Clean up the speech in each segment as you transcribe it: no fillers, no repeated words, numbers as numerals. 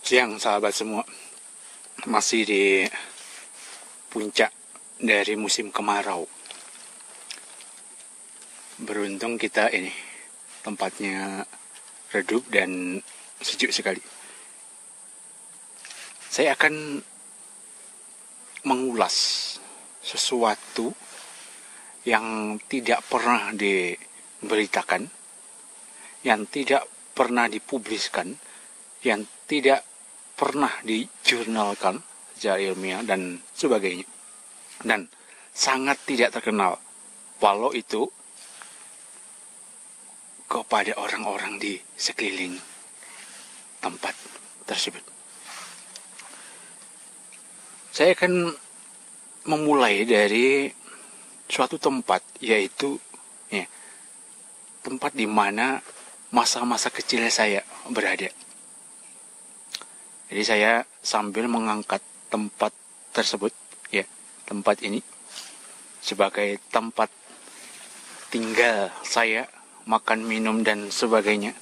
Siang sahabat semua, masih di puncak dari musim kemarau. Beruntung kita ini tempatnya redup dan sejuk sekali. Saya akan mengulas sesuatu yang tidak pernah diberitakan, yang tidak pernah dipubliskan, yang tidak pernah dijurnalkan secara ilmiah dan sebagainya, dan sangat tidak terkenal walau itu kepada orang-orang di sekeliling tempat tersebut. Saya akan memulai dari suatu tempat, yaitu tempat di mana masa-masa kecil saya berada. Jadi saya sambil mengangkat tempat tersebut, tempat ini sebagai tempat tinggal saya, makan, minum dan sebagainya,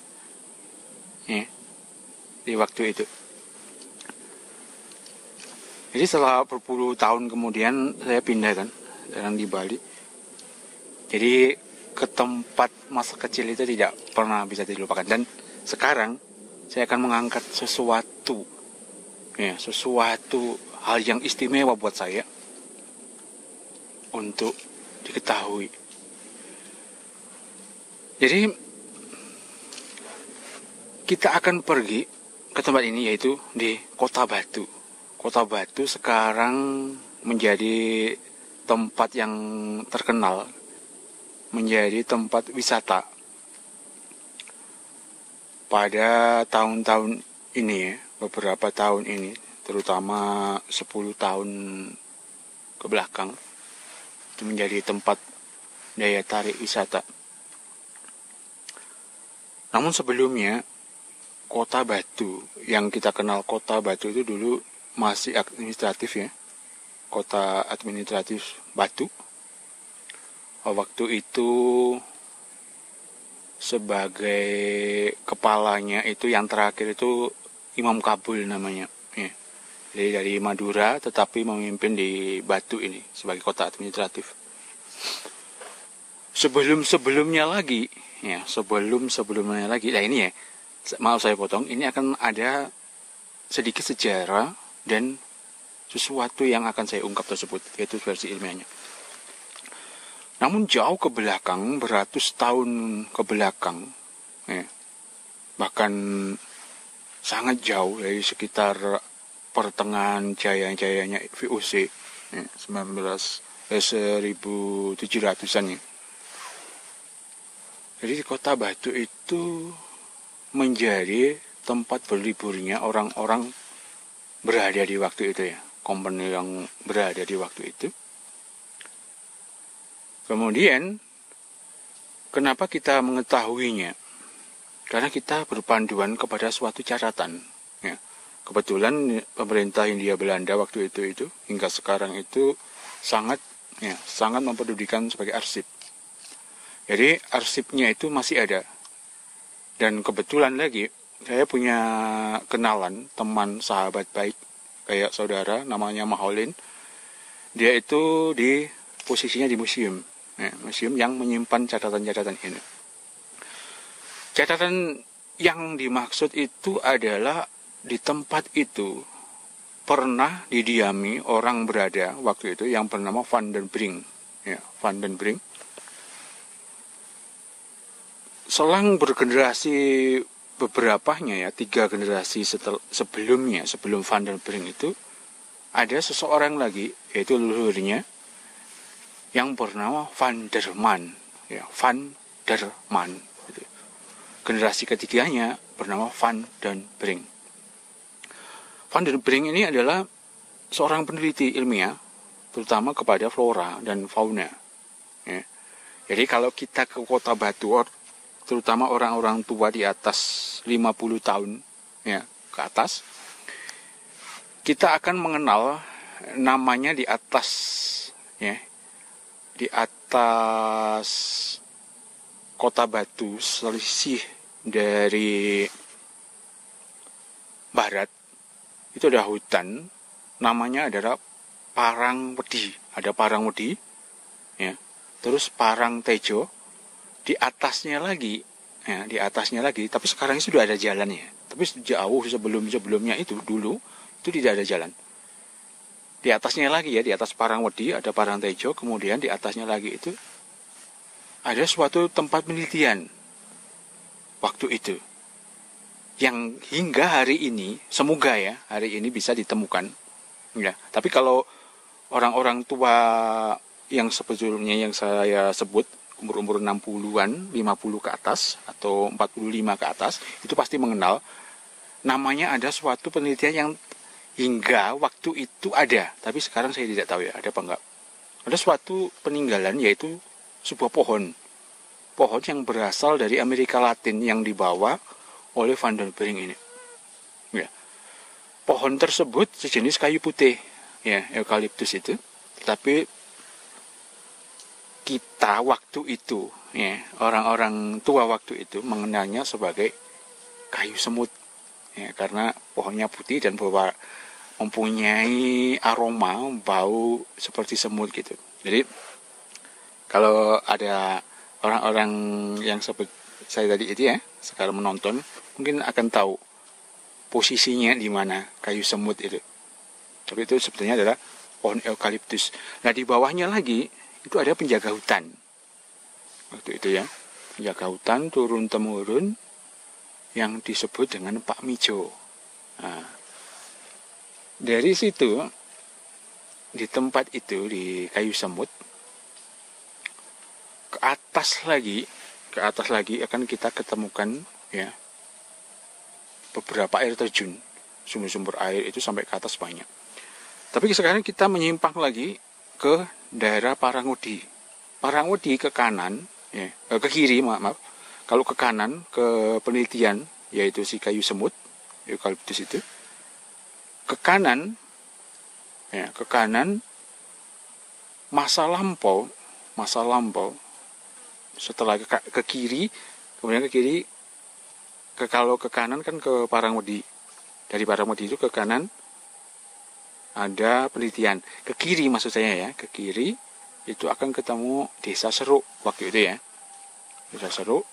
di waktu itu. Jadi setelah berpuluh tahun kemudian saya pindah sekarang di Bali. Jadi ke tempat masa kecil itu tidak pernah bisa dilupakan, dan sekarang saya akan mengangkat sesuatu hal yang istimewa buat saya untuk diketahui. Jadi kita akan pergi ke tempat ini, yaitu di Kota Batu. Kota Batu sekarang menjadi tempat yang terkenal, menjadi tempat wisata pada tahun-tahun ini, beberapa tahun ini, terutama 10 tahun ke belakang, itu menjadi tempat daya tarik wisata. Namun sebelumnya, Kota Batu, yang kita kenal Kota Batu itu dulu masih administratif, Kota administratif Batu. Waktu itu sebagai kepalanya itu yang terakhir itu Imam Kabul namanya. Jadi dari Madura tetapi memimpin di Batu ini sebagai kota administratif. Sebelum-sebelumnya lagi, nah ini maaf saya potong, ini akan ada sedikit sejarah dan sesuatu yang akan saya ungkap tersebut, yaitu versi ilmiahnya. Namun jauh ke belakang, beratus tahun ke belakang, bahkan sangat jauh dari sekitar pertengahan jaya-jayanya VOC, 1700-an ya. Jadi Kota Batu itu menjadi tempat berliburnya orang-orang berada di waktu itu, company yang berada di waktu itu. Kemudian kenapa kita mengetahuinya? Karena kita berpanduan kepada suatu catatan. Kebetulan pemerintah Hindia Belanda waktu itu hingga sekarang itu sangat mempedulikan sebagai arsip. Jadi arsipnya itu masih ada. Dan kebetulan lagi saya punya kenalan, teman, sahabat baik kayak saudara, namanya Maholin. Dia itu di posisinya di museum, museum yang menyimpan catatan-catatan ini. Catatan yang dimaksud itu adalah di tempat itu pernah didiami orang berada waktu itu yang bernama Van den Brink. Van den Brink. Selang bergenerasi beberapanya 3 generasi sebelum Van den Brink itu, ada seseorang lagi, yaitu leluhurnya, yang bernama Van der Man. Van der Man. Generasi ketiganya bernama Van den Brink. Van den Brink ini adalah seorang peneliti ilmiah, terutama kepada flora dan fauna. Jadi kalau kita ke Kota Batu, terutama orang-orang tua di atas 50 tahun ke atas, kita akan mengenal namanya di atas Kota Batu, selisih dari barat itu ada hutan, namanya adalah Parang Wedi. Ada Parang Wedi, ya. Terus Parang Tejo, di atasnya lagi, ya, di atasnya lagi. Tapi sekarang sudah ada jalannya. Tapi jauh sebelumnya itu dulu itu tidak ada jalan. Di atasnya lagi ya, di atas Parang Wedi ada Parang Tejo, kemudian di atasnya lagi itu ada suatu tempat penelitian waktu itu. Yang hingga hari ini, semoga ya, hari ini bisa ditemukan. Ya, tapi kalau orang-orang tua yang sebetulnya yang saya sebut umur-umur 60-an, 50 ke atas atau 45 ke atas, itu pasti mengenal namanya ada suatu penelitian yang hingga waktu itu ada, tapi sekarang saya tidak tahu ya ada apa enggak. Ada suatu peninggalan yaitu sebuah pohon yang berasal dari Amerika Latin yang dibawa oleh Van der Brink ini. Ya. Pohon tersebut sejenis kayu putih, ya, eukaliptus itu. Tapi kita waktu itu, ya, orang-orang tua waktu itu mengenalnya sebagai kayu semut, ya, karena pohonnya putih dan mempunyai aroma bau seperti semut gitu. Jadi kalau ada orang-orang yang seperti saya tadi itu ya, sekarang menonton mungkin akan tahu posisinya di mana kayu semut itu. Tapi itu sebetulnya adalah pohon eukaliptus. Nah, di bawahnya lagi itu ada penjaga hutan. Waktu itu ya, penjaga hutan turun-temurun yang disebut dengan Pak Mijo. Nah, dari situ di tempat itu di kayu semut ke atas lagi akan kita ketemukan ya beberapa air terjun, sumber-sumber air itu sampai ke atas banyak. Tapi sekarang kita menyimpang lagi ke daerah Parangudi. Parangudi ke kanan, ya, ke kiri, maaf. Kalau ke kanan ke penelitian yaitu si kayu semut, eukaliptus itu. Ke kanan, ya, ke kanan masa lampau. Setelah ke kiri, kemudian ke kiri, kalau ke kanan kan ke Parangudi. Dari Parangudi itu ke kanan ada penelitian. Ke kiri maksud saya ya, ke kiri itu akan ketemu Desa Seruk waktu itu ya. Desa Seruk.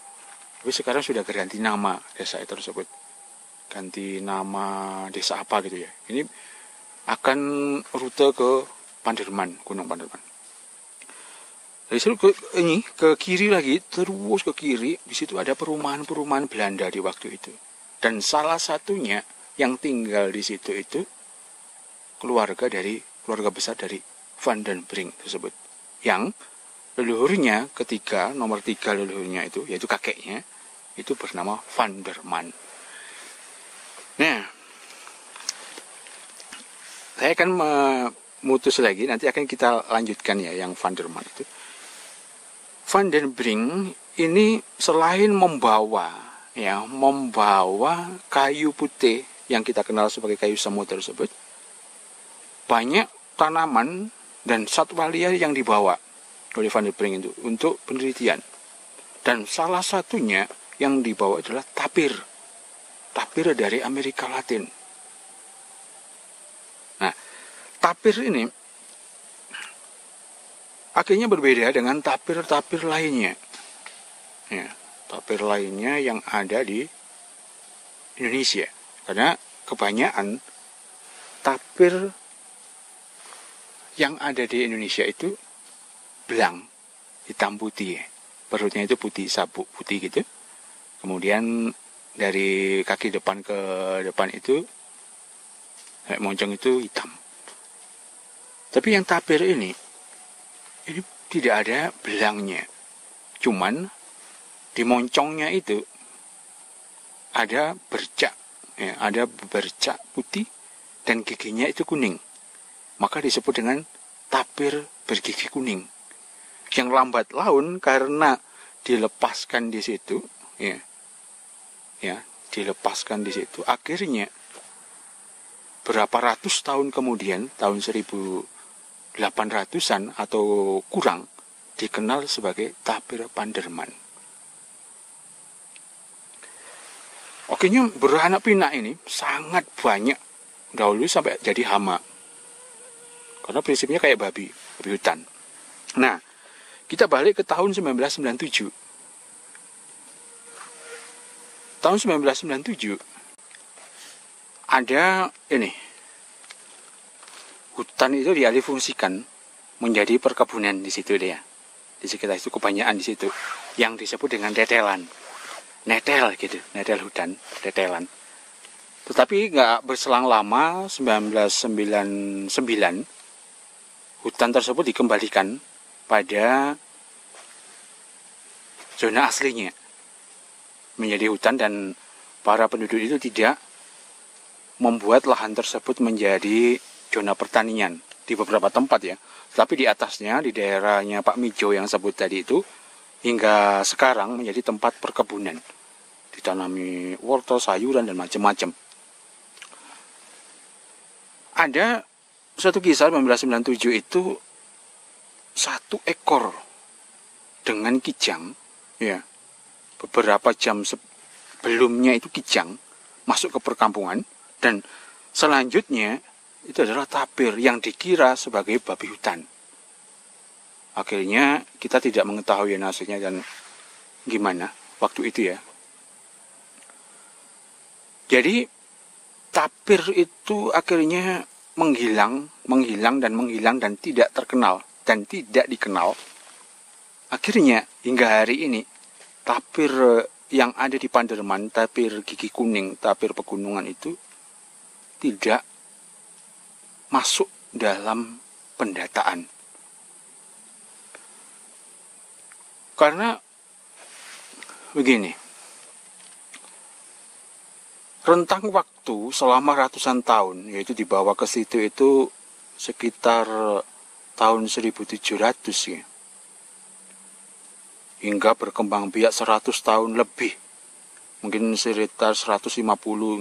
Tapi sekarang sudah ganti nama desa itu tersebut. Ganti nama desa apa gitu ya. Ini akan rute ke Panderman, Gunung Panderman. Dari situ ke kiri lagi, terus ke kiri, di situ ada perumahan-perumahan Belanda di waktu itu. Dan salah satunya yang tinggal di situ itu keluarga besar dari Van den Brink tersebut. Yang leluhurnya nomor 3 leluhurnya itu, yaitu kakeknya, itu bernama Van der Man. Nah, saya akan memutus lagi, nanti akan kita lanjutkan ya yang Van der Man itu. Van den Brink ini selain membawa kayu putih yang kita kenal sebagai kayu semut tersebut, banyak tanaman dan satwa liar yang dibawa oleh Van den Brink itu untuk penelitian. Dan salah satunya yang dibawa adalah tapir dari Amerika Latin. Nah, tapir ini akhirnya berbeda dengan tapir-tapir lainnya. Ya, tapir lainnya yang ada di Indonesia. Karena kebanyakan tapir yang ada di Indonesia itu belang, hitam putih ya. Perutnya itu putih, sabuk putih gitu. Kemudian dari kaki depan ke depan itu moncong itu hitam. Tapi yang tapir ini tidak ada belangnya. Cuman di moncongnya itu ada bercak, ya, ada bercak putih dan giginya itu kuning. Maka disebut dengan tapir bergigi kuning. Yang lambat laun karena dilepaskan di situ, dilepaskan di situ. Akhirnya berapa ratus tahun kemudian, tahun 1800-an atau kurang, dikenal sebagai tapir Panderman. Oke, beranak pinak ini sangat banyak dahulu sampai jadi hama. Karena prinsipnya kayak babi hutan. Nah, kita balik ke tahun 1997. Tahun 1997 ada ini, hutan itu dialihfungsikan menjadi perkebunan di situ dia. Di sekitar itu kebanyakan di situ yang disebut dengan tetelan. Netel gitu, netel hutan, tetelan. Tetapi nggak berselang lama, 1999 hutan tersebut dikembalikan pada zona aslinya menjadi hutan, dan para penduduk itu tidak membuat lahan tersebut menjadi zona pertanian di beberapa tempat ya. Tapi di atasnya, di daerahnya Pak Mijo yang sebut tadi itu, hingga sekarang menjadi tempat perkebunan. Ditanami wortel, sayuran, dan macam-macam. Ada suatu kisah 1997 itu, satu ekor dengan kijang, ya, beberapa jam sebelumnya itu kijang masuk ke perkampungan, dan selanjutnya itu adalah tapir yang dikira sebagai babi hutan. Akhirnya kita tidak mengetahui nasibnya dan gimana waktu itu ya. Jadi tapir itu akhirnya menghilang dan tidak terkenal dan tidak dikenal. Akhirnya hingga hari ini tapir yang ada di Panderman, tapir gigi kuning, tapir pegunungan itu tidak masuk dalam pendataan. Karena begini, rentang waktu selama ratusan tahun, yaitu dibawa ke situ itu sekitar tahun 1700 ya, hingga berkembang biak 100 tahun lebih, mungkin sekitar 150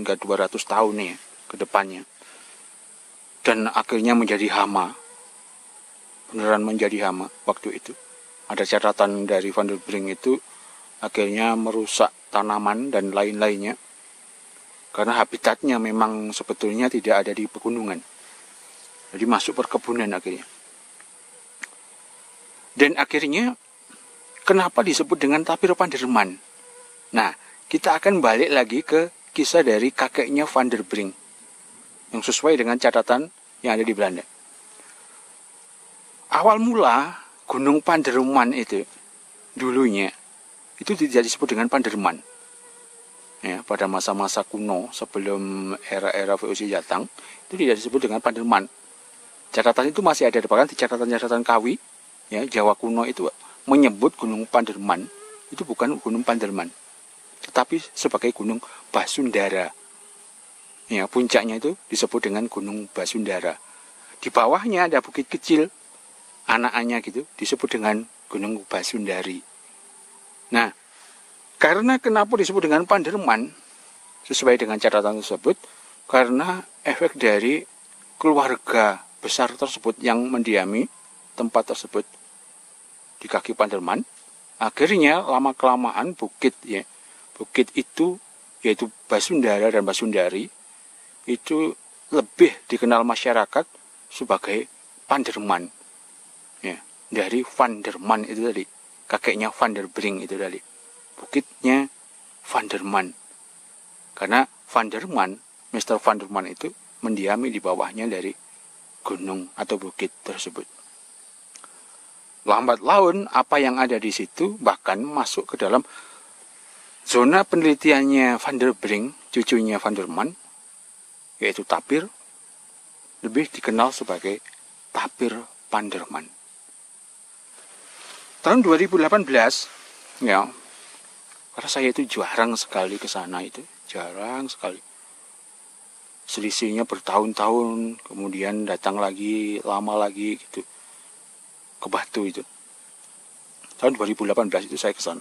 hingga 200 tahun ya ke depannya, dan akhirnya menjadi hama, beneran menjadi hama waktu itu. Ada catatan dari Van der Brink itu, akhirnya merusak tanaman dan lain-lainnya, karena habitatnya memang sebetulnya tidak ada di pegunungan, jadi masuk perkebunan akhirnya. Dan akhirnya kenapa disebut dengan tapir Panderman? Nah, kita akan balik lagi ke kisah dari kakeknya Van der Brink, yang sesuai dengan catatan yang ada di Belanda. Awal mula Gunung Panderman itu dulunya itu tidak disebut dengan Panderman. Ya, pada masa-masa kuno sebelum era-era VOC datang itu tidak disebut dengan Panderman. Catatan itu masih ada, bahkan di catatan-catatan Kawi ya, Jawa kuno itu menyebut Gunung Panderman itu bukan Gunung Panderman, tetapi sebagai Gunung Basundara. Ya, puncaknya itu disebut dengan Gunung Basundara. Di bawahnya ada bukit kecil, anakannya gitu, disebut dengan Gunung Basundari. Nah, karena kenapa disebut dengan Panderman, sesuai dengan catatan tersebut, karena efek dari keluarga besar tersebut yang mendiami tempat tersebut di kaki Panderman, akhirnya lama-kelamaan bukit itu, yaitu Basundara dan Basundari, itu lebih dikenal masyarakat sebagai Panderman. Ya, dari Van der Man itu tadi, kakeknya Van der Brink itu tadi, bukitnya Van der Man, karena Van der Man, Mr. Van der Man itu mendiami di bawahnya dari gunung atau bukit tersebut. Lambat laun apa yang ada di situ bahkan masuk ke dalam zona penelitiannya Van der Brink, cucunya Van der Man, yaitu tapir, lebih dikenal sebagai tapir Panderman. Tahun 2018 ya, karena saya itu jarang sekali ke sana, itu jarang sekali, selisihnya bertahun-tahun, kemudian datang lagi, lama lagi gitu, ke Batu itu. Tahun 2018 itu saya ke sana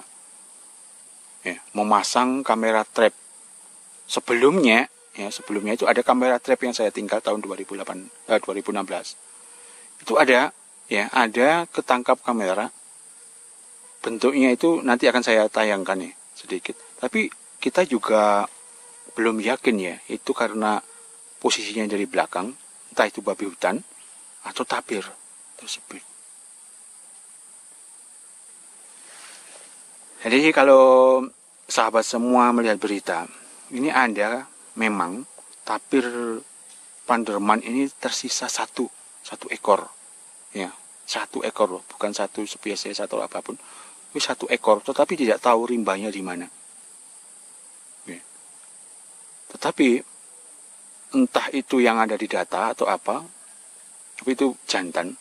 ya, memasang kamera trap. Sebelumnya itu ada kamera trap yang saya tinggal tahun 2016. Itu ada ketangkap kamera. Bentuknya itu nanti akan saya tayangkan ya sedikit. Tapi kita juga belum yakin ya, itu karena posisinya dari belakang, entah itu babi hutan atau tapir tersebut. Jadi kalau sahabat semua melihat berita, ini ada memang tapir Panderman ini tersisa satu ekor, ya, satu ekor loh, bukan satu spesies atau apapun, ini satu ekor, tetapi tidak tahu rimbanya di mana. Ya. Tetapi entah itu yang ada di data atau apa, tapi itu jantan.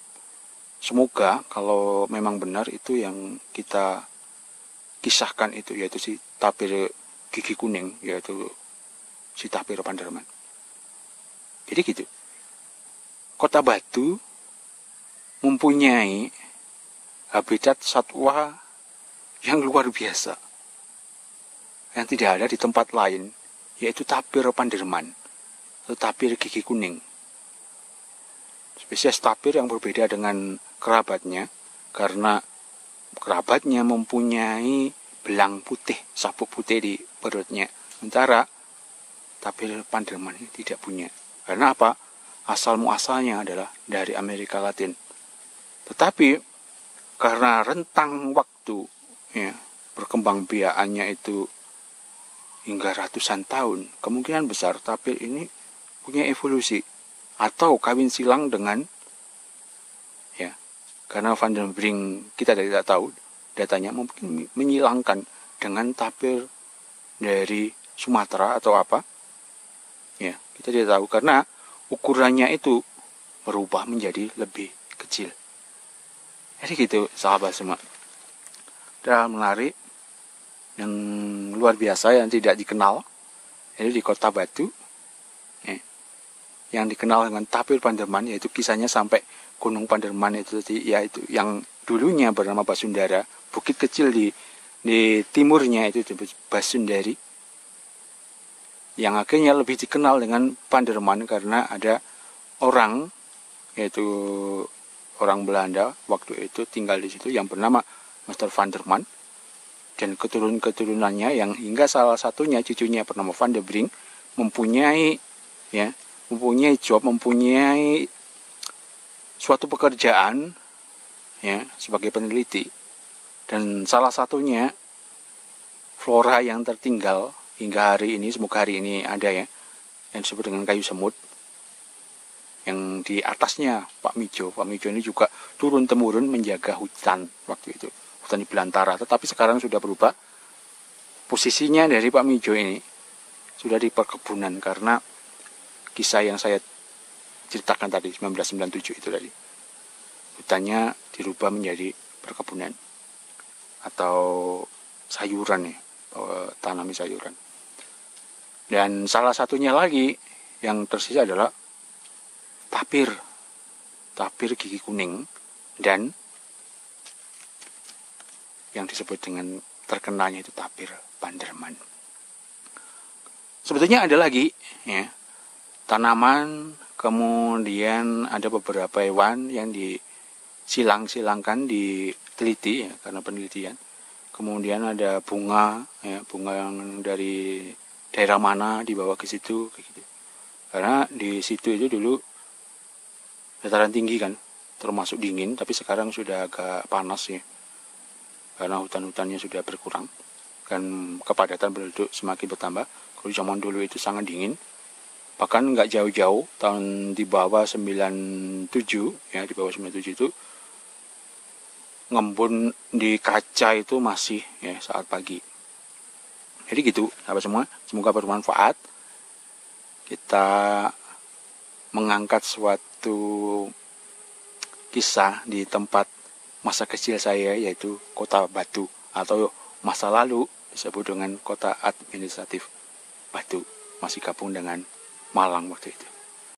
Semoga kalau memang benar itu yang kita kisahkan itu, yaitu si tapir gigi kuning, yaitu si tapir Panderman. Jadi gitu. Kota Batu mempunyai habitat satwa yang luar biasa, yang tidak ada di tempat lain, yaitu tapir Panderman atau tapir gigi kuning. Spesies tapir yang berbeda dengan kerabatnya, karena kerabatnya mempunyai belang putih, sabuk putih di perutnya. Sementara tapir Panderman ini tidak punya. Karena apa? Asal muasalnya adalah dari Amerika Latin. Tetapi karena rentang waktu, ya, berkembang biakannya itu hingga ratusan tahun, kemungkinan besar tapir ini punya evolusi atau kawin silang dengan, ya, karena Van den Brink kita tidak tahu datanya, mungkin menyilangkan dengan tapir dari Sumatera atau apa, ya, kita tidak tahu karena ukurannya itu berubah menjadi lebih kecil. Jadi gitu sahabat semua, dan menarik yang luar biasa yang tidak dikenal. Jadi di Kota Batu, ya, yang dikenal dengan tapir Panderman, yaitu kisahnya sampai Gunung Panderman itu, yaitu yang dulunya bernama Basundara, bukit kecil di timurnya itu disebut Basundari, yang akhirnya lebih dikenal dengan Panderman karena ada orang, yaitu orang Belanda waktu itu tinggal di situ yang bernama Master Vanderman, dan keturunan-keturunannya yang hingga salah satunya cucunya bernama Van den Brink mempunyai job, mempunyai suatu pekerjaan, ya, sebagai peneliti, dan salah satunya flora yang tertinggal hingga hari ini, semoga hari ini ada, ya, yang disebut dengan kayu semut, yang di atasnya Pak Mijo ini juga turun-temurun menjaga hutan waktu itu, hutan di belantara. Tetapi sekarang sudah berubah posisinya dari Pak Mijo ini, sudah di perkebunan, karena kisah yang saya ceritakan tadi 1997 itu tadi, hutannya dirubah menjadi perkebunan atau sayuran, ya, tanami sayuran. Dan salah satunya lagi yang tersisa adalah tapir gigi kuning, dan yang disebut dengan terkenalnya itu tapir Panderman. Sebetulnya ada lagi, ya, tanaman, kemudian ada beberapa hewan yang disilang-silangkan, diteliti, ya, karena penelitian. Kemudian ada bunga, ya, bunga yang dari daerah mana dibawa ke situ, kayak gitu. Karena di situ itu dulu dataran tinggi kan, termasuk dingin, tapi sekarang sudah agak panas, ya, karena hutan-hutannya sudah berkurang dan kepadatan penduduk semakin bertambah. Kalau zaman dulu itu sangat dingin, bahkan nggak jauh-jauh tahun di bawah 97, ya, di bawah 97 itu ngembun di kaca itu masih, ya, saat pagi. Jadi gitu sahabat semua, semoga bermanfaat. Kita mengangkat suatu kisah di tempat masa kecil saya, yaitu Kota Batu, atau masa lalu disebut dengan Kota Administratif Batu, masih gabung dengan Malang waktu itu.